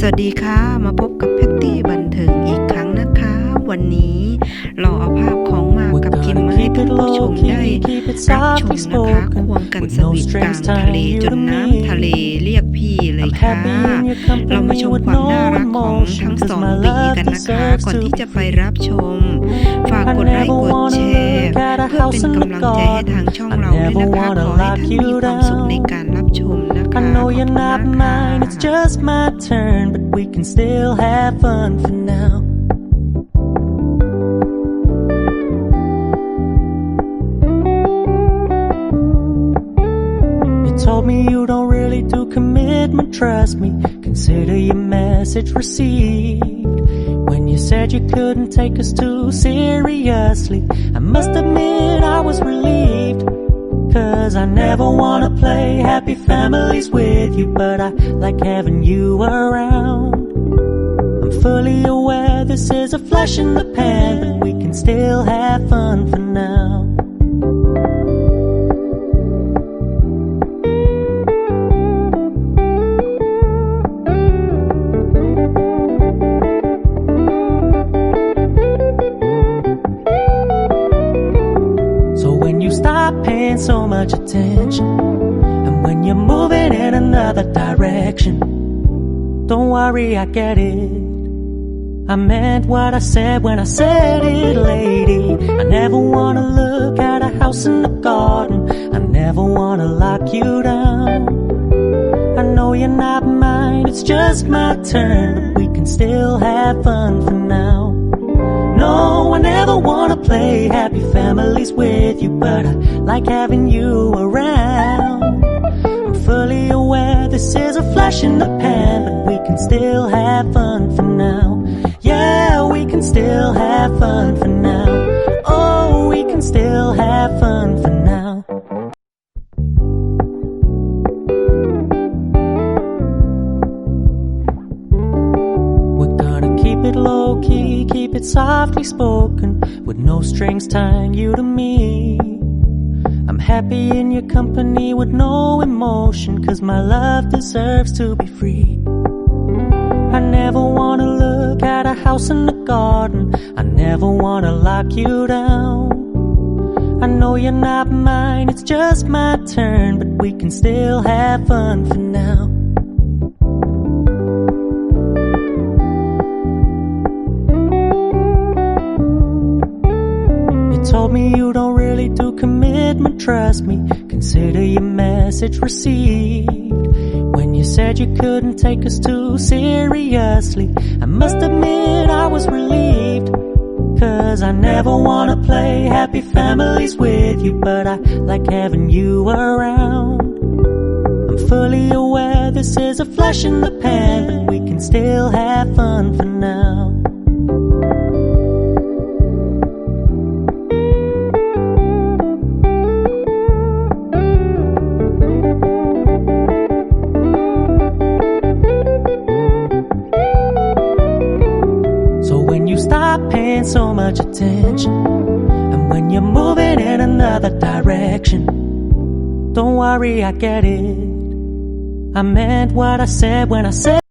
สวัสดีค่ะมาพบกับแพตตี้บันเทิงอีกครั้งนะคะวันนี้เราเอาภาพของมากับคิมมาให้ท่านผู้ชมได้รับชมนะคะควงกันสวีทกลางทะเลจนน้ำทะเลเรียกพี่เลยค่ะเรามาชมความน่ารักของทั้งสองปีกันนะคะก่อนที่จะไปรับชมฝากกดไลค์กดแชร์เพื่อเป็นกำลังใจให้ทางช่องเราด้วยนะคะขอให้ท่านมีความสุขในการรับชมนะคะ I know you're not mine, it's just my turn, but we can still have fun for now. You told me you don't really do commitment, trust me, consider your message received. When you said you couldn't take us too seriously, I must admit I was relieved.'Cause I never wanna play happy families with you, but I like having you around. I'm fully aware this is a flash in the pan, but we can still have fun for now. Stop paying so much attention, and when you're moving in another direction, don't worry, I get it. I meant what I said when I said it, lady. I never wanna look at a house in the garden, I never wanna lock you down. I know you're not mine, it's just my turn, but we can still have fun for now.No, I never wanna play happy families with you, but I like having you around. I'm fully aware this is a flash in the pan, but we can still have fun for now. Yeah, we can still have fun for now. Oh, we can still have fun for now.Keep it low-key, keep it softly spoken, with no strings tying you to me. I'm happy in your company with no emotion, 'cause my love deserves to be free. I never wanna look at a house in the garden, I never wanna lock you down. I know you're not mine, it's just my turn, but we can still have fun for now.Told me you don't really do commitment, trust me, consider your message received. When you said you couldn't take us too seriously, I must admit I was relieved. 'Cause I never wanna play happy families with you, but I like having you around. I'm fully aware this is a flash in the pan, but we can still have fun for now.Stop paying so much attention, and when you're moving in another direction, don't worry, I get it. I meant what I said when I said